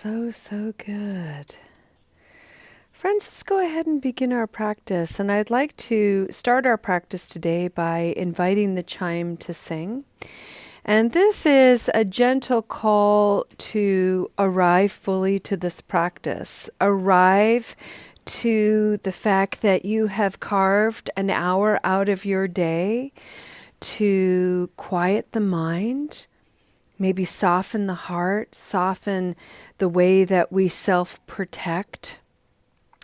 So good. Friends, let's go ahead and begin our practice. And I'd like to start our practice today by inviting the chime to sing. And this is a gentle call to arrive fully to this practice. Arrive to the fact that you have carved an hour out of your day to quiet the mind, maybe soften the heart, soften the way that we self-protect,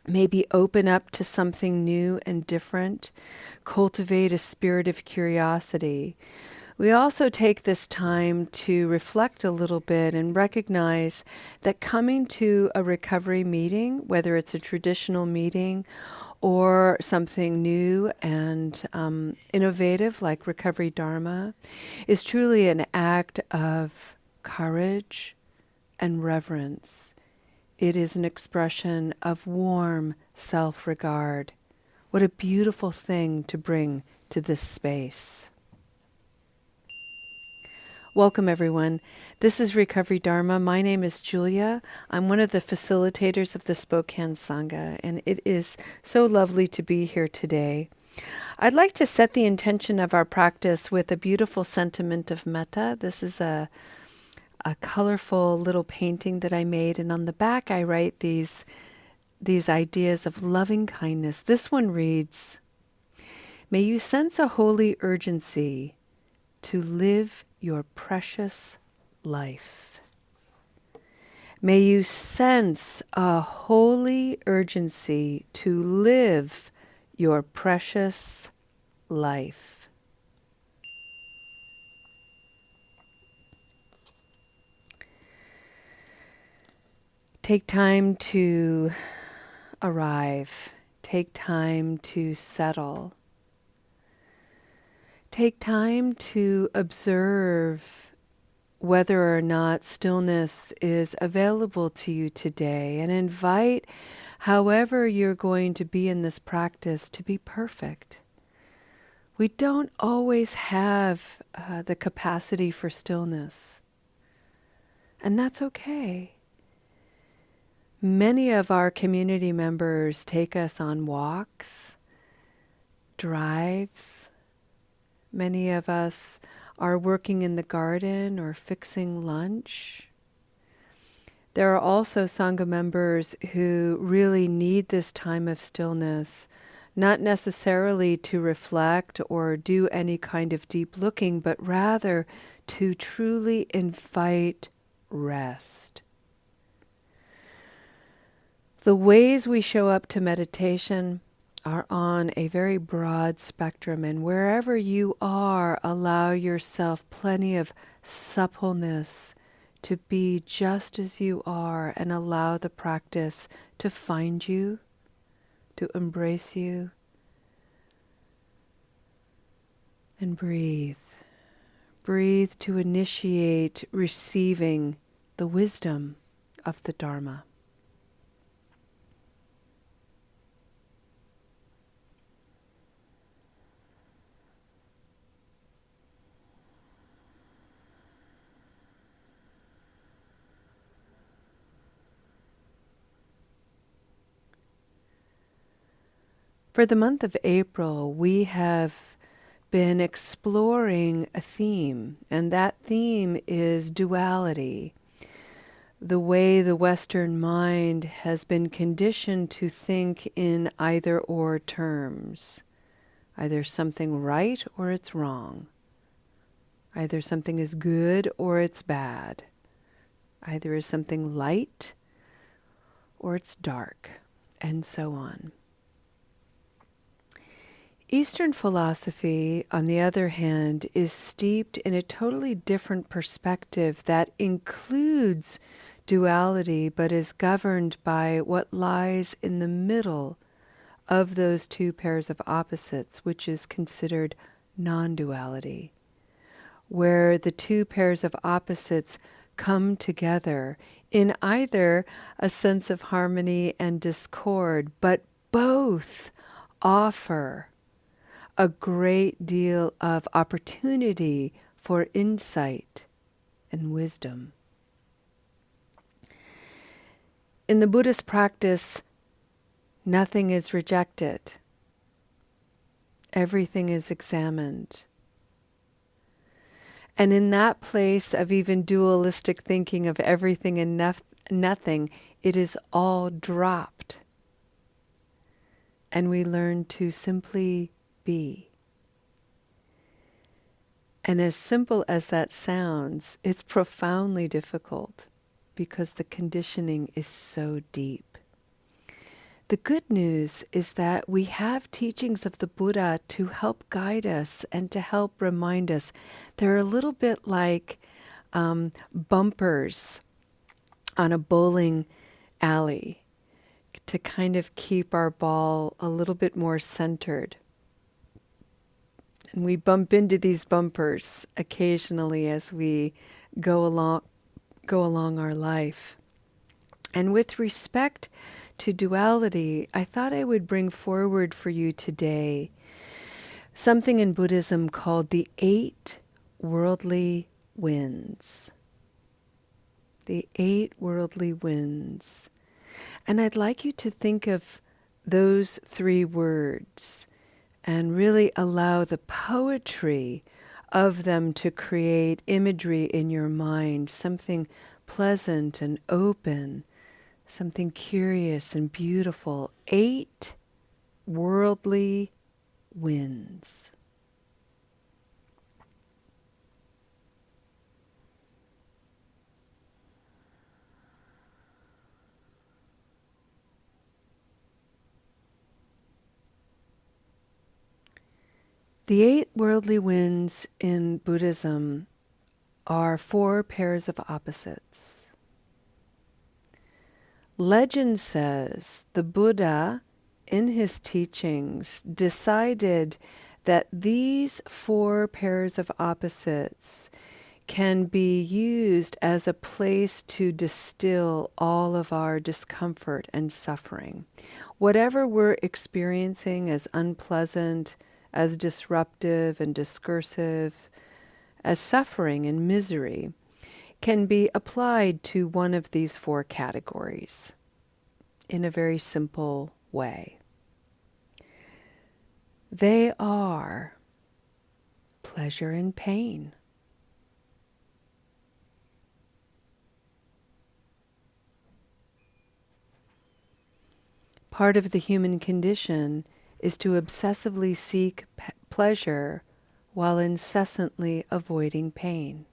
maybe open up to something new and different, cultivate a spirit of curiosity. We also take this time to reflect a little bit and recognize that coming to a recovery meeting, whether it's a traditional meeting or something new and innovative like Recovery Dharma, is truly an act of courage and reverence. It is an expression of warm self-regard. What a beautiful thing to bring to this space. Welcome, everyone. This is Recovery Dharma. My name is Julia. I'm one of the facilitators of the Spokane Sangha, and it is so lovely to be here today. I'd like to set the intention of our practice with a beautiful sentiment of metta. This is a colorful little painting that I made, and on the back I write these ideas of loving kindness. This one reads, "May you sense a holy urgency to live your precious life." May you sense a holy urgency to live your precious life. Take time to arrive. Take time to settle. Take time to observe whether or not stillness is available to you today, and invite however you're going to be in this practice to be perfect. We don't always have the capacity for stillness, and that's okay. Many of our community members take us on walks, drives. Many of us are working in the garden or fixing lunch. There are also Sangha members who really need this time of stillness, not necessarily to reflect or do any kind of deep looking, but rather to truly invite rest. The ways we show up to meditation are on a very broad spectrum, and wherever you are, allow yourself plenty of suppleness to be just as you are, and allow the practice to find you, to embrace you, and breathe. Breathe to initiate receiving the wisdom of the Dharma. For the month of April, we have been exploring a theme, and that theme is duality. The way the Western mind has been conditioned to think in either or terms. Either something right or it's wrong. Either something is good or it's bad. Either is something light or it's dark, and so on. Eastern philosophy, on the other hand, is steeped in a totally different perspective that includes duality, but is governed by what lies in the middle of those two pairs of opposites, which is considered non-duality, where the two pairs of opposites come together in either a sense of harmony and discord, but both offer a great deal of opportunity for insight and wisdom. In the Buddhist practice, nothing is rejected. Everything is examined. And in that place of even dualistic thinking of everything and nothing, it is all dropped. And we learn to simply be. And as simple as that sounds, it's profoundly difficult because the conditioning is so deep. The good news is that we have teachings of the Buddha to help guide us and to help remind us. They're a little bit like bumpers on a bowling alley to kind of keep our ball a little bit more centered. And we bump into these bumpers occasionally as we go along our life. And with respect to duality, I thought I would bring forward for you today something in Buddhism called the 8 worldly winds. The 8 worldly winds. And I'd like you to think of those 3 words and really allow the poetry of them to create imagery in your mind, something pleasant and open, something curious and beautiful. 8 worldly winds. The 8 worldly winds in Buddhism are 4 pairs of opposites. Legend says the Buddha, in his teachings, decided that these 4 pairs of opposites can be used as a place to distill all of our discomfort and suffering. Whatever we're experiencing as unpleasant, as disruptive and discursive, as suffering and misery, can be applied to one of these 4 categories in a very simple way. They are pleasure and pain, part of the human condition is to obsessively seek pleasure while incessantly avoiding pain.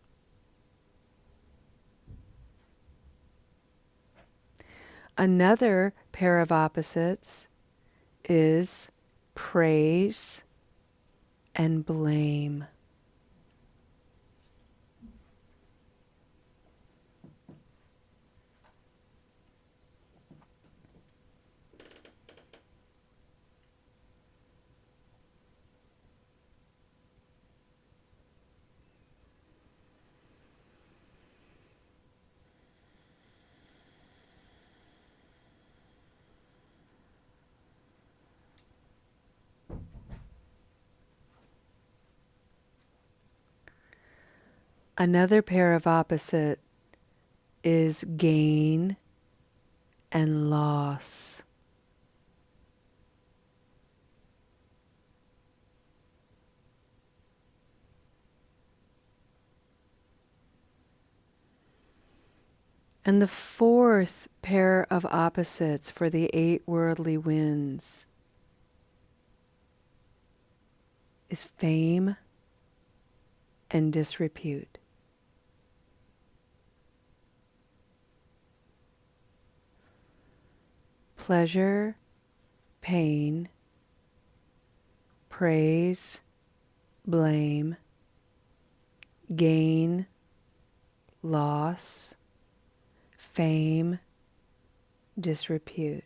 Another pair of opposites is praise and blame. Another pair of opposite is gain and loss. And the 4th pair of opposites for the 8 worldly winds is fame and disrepute. Pleasure, pain, praise, blame, gain, loss, fame, disrepute.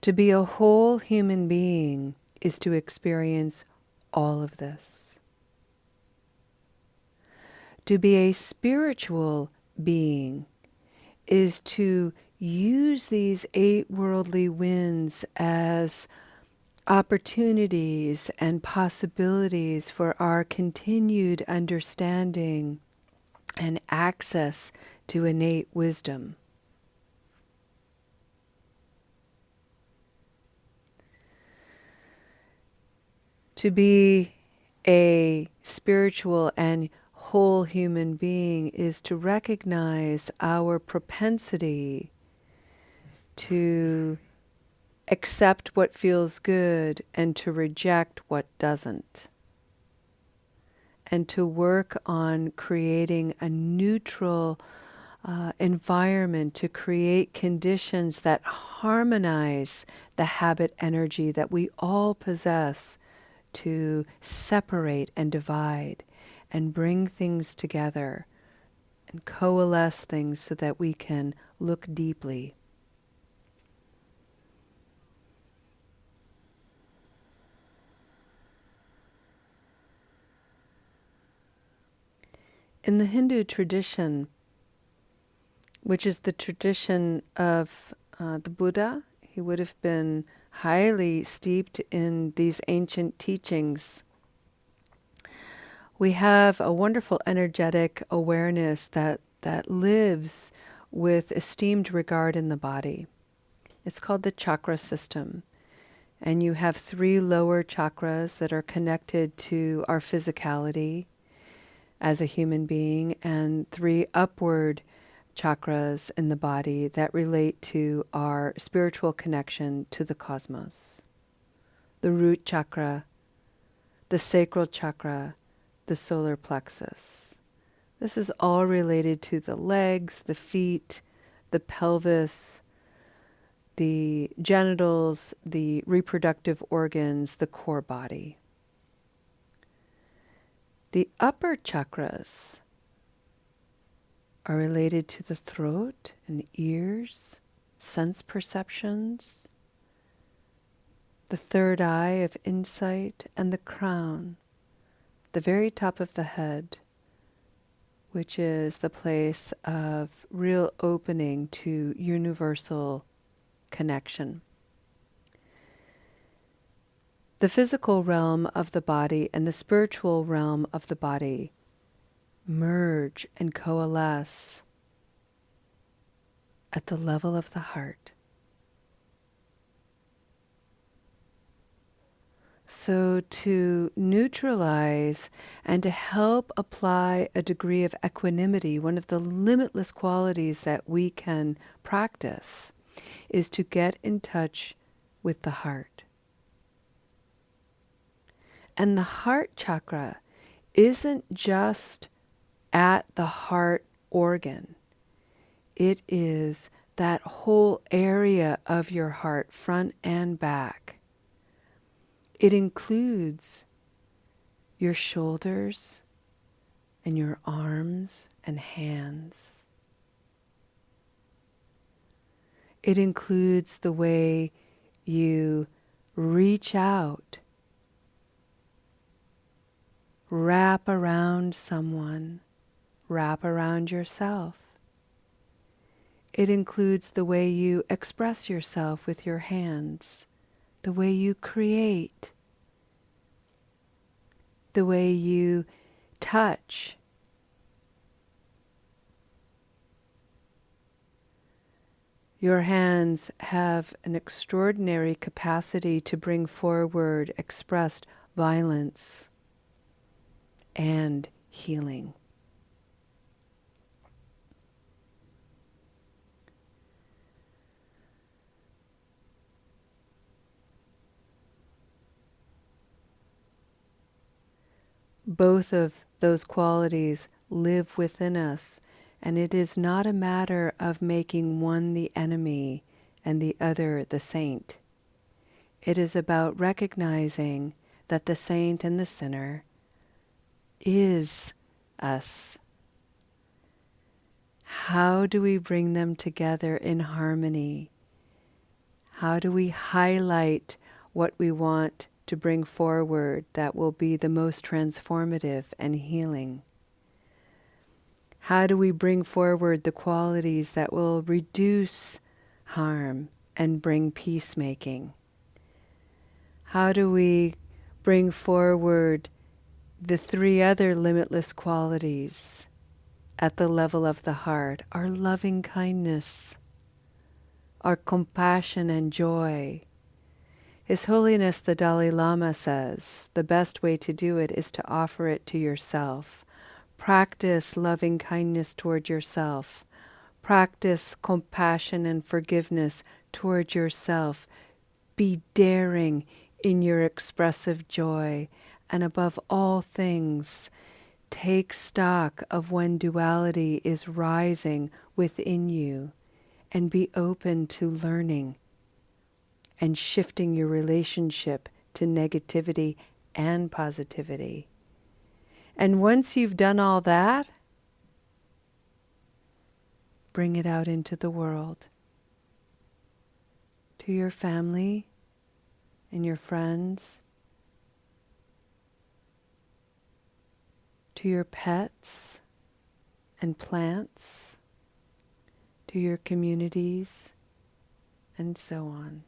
To be a whole human being is to experience all of this. To be a spiritual being is to use these 8 worldly winds as opportunities and possibilities for our continued understanding and access to innate wisdom. To be a spiritual and whole human being is to recognize our propensity to accept what feels good and to reject what doesn't, and to work on creating a neutral environment, to create conditions that harmonize the habit energy that we all possess, to separate and divide and bring things together and coalesce things so that we can look deeply. In the Hindu tradition, which is the tradition of the Buddha, he would have been highly steeped in these ancient teachings. We have a wonderful energetic awareness that lives with esteemed regard in the body. It's called the chakra system. And you have 3 lower chakras that are connected to our physicality as a human being, and 3 upward chakras in the body that relate to our spiritual connection to the cosmos. The root chakra, the sacral chakra, the solar plexus. This is all related to the legs, the feet, the pelvis, the genitals, the reproductive organs, the core body. The upper chakras are related to the throat and ears, sense perceptions, the third eye of insight, and the crown, the very top of the head, which is the place of real opening to universal connection. The physical realm of the body and the spiritual realm of the body merge and coalesce at the level of the heart. So to neutralize and to help apply a degree of equanimity, one of the limitless qualities that we can practice is to get in touch with the heart. And the heart chakra isn't just at the heart organ. It is that whole area of your heart, front and back. It includes your shoulders and your arms and hands. It includes the way you reach out, wrap around someone, wrap around yourself. It includes the way you express yourself with your hands, the way you create, the way you touch. Your hands have an extraordinary capacity to bring forward expressed violence and healing. Both of those qualities live within us, and it is not a matter of making one the enemy and the other the saint. It is about recognizing that the saint and the sinner is us. How do we bring them together in harmony? How do we highlight what we want to bring forward that will be the most transformative and healing? How do we bring forward the qualities that will reduce harm and bring peacemaking? How do we bring forward the 3 other limitless qualities at the level of the heart, our loving kindness, our compassion and joy. His Holiness the Dalai Lama says the best way to do it is to offer it to yourself. Practice loving kindness toward yourself. Practice compassion and forgiveness toward yourself. Be daring in your expressive joy. And above all things, take stock of when duality is rising within you and be open to learning and shifting your relationship to negativity and positivity. And once you've done all that, bring it out into the world, to your family and your friends, to your pets and plants, to your communities, and so on.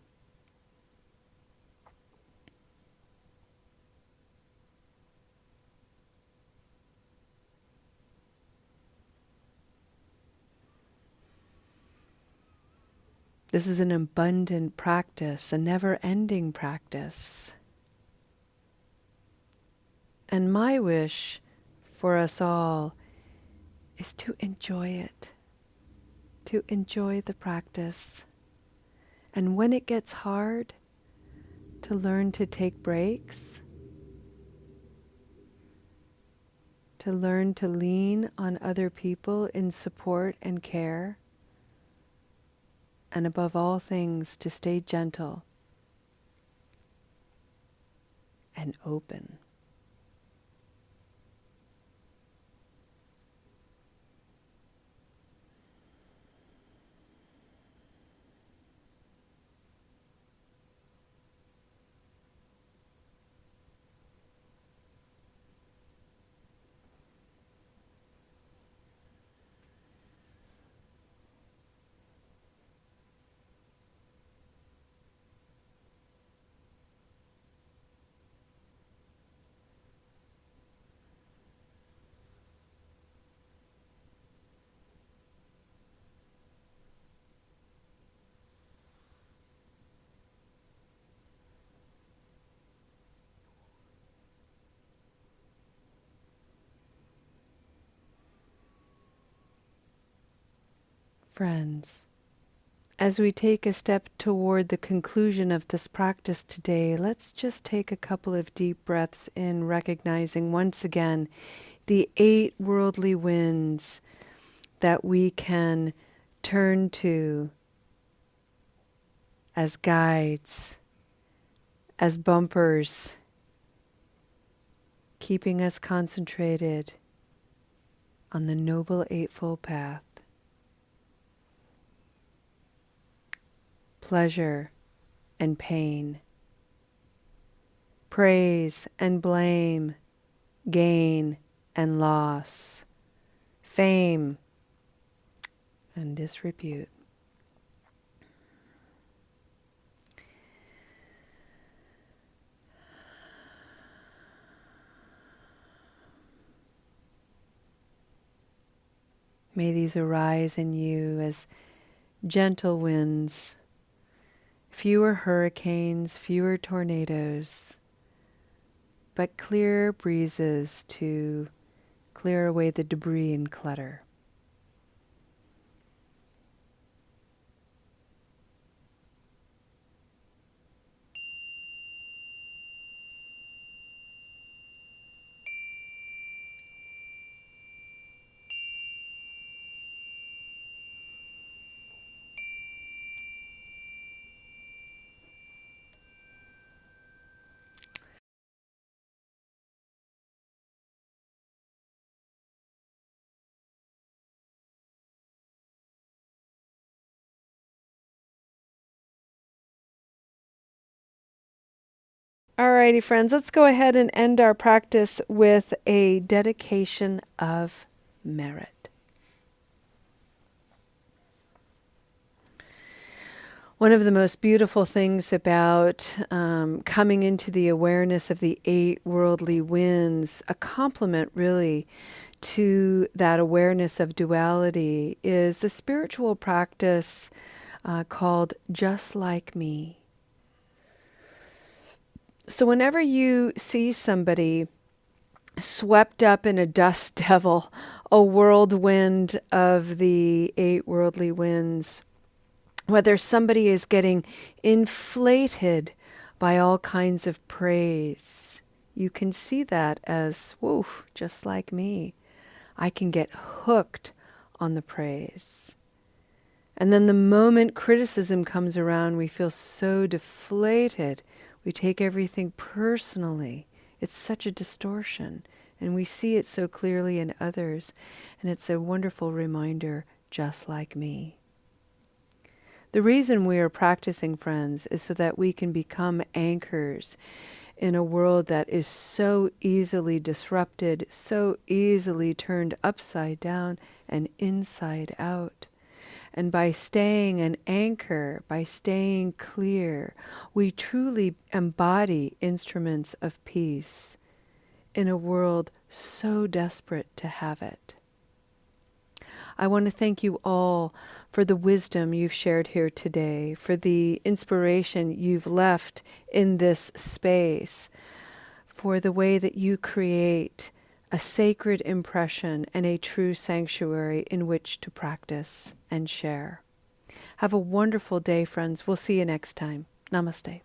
This is an abundant practice, a never-ending practice. And my wish for us all is to enjoy it, to enjoy the practice. And when it gets hard, to learn to take breaks, to learn to lean on other people in support and care, and above all things, to stay gentle and open. Friends, as we take a step toward the conclusion of this practice today, let's just take a couple of deep breaths in, recognizing once again the 8 worldly winds that we can turn to as guides, as bumpers, keeping us concentrated on the Noble Eightfold Path. Pleasure and pain, praise and blame, gain and loss, fame and disrepute. May these arise in you as gentle winds, fewer hurricanes, fewer tornadoes, but clear breezes to clear away the debris and clutter. Alrighty, friends, let's go ahead and end our practice with a dedication of merit. One of the most beautiful things about coming into the awareness of the 8 worldly winds, a complement really to that awareness of duality is the spiritual practice called Just Like Me. So whenever you see somebody swept up in a dust devil, a whirlwind of the 8 worldly winds, whether somebody is getting inflated by all kinds of praise, you can see that as, whoa, just like me. I can get hooked on the praise. And then the moment criticism comes around, we feel so deflated. We take everything personally. It's such a distortion. And we see it so clearly in others. And it's a wonderful reminder, just like me. The reason we are practicing, friends, is so that we can become anchors in a world that is so easily disrupted, so easily turned upside down and inside out. And by staying an anchor, by staying clear, we truly embody instruments of peace in a world so desperate to have it. I want to thank you all for the wisdom you've shared here today, for the inspiration you've left in this space, for the way that you create a sacred impression and a true sanctuary in which to practice and share. Have a wonderful day, friends. We'll see you next time. Namaste.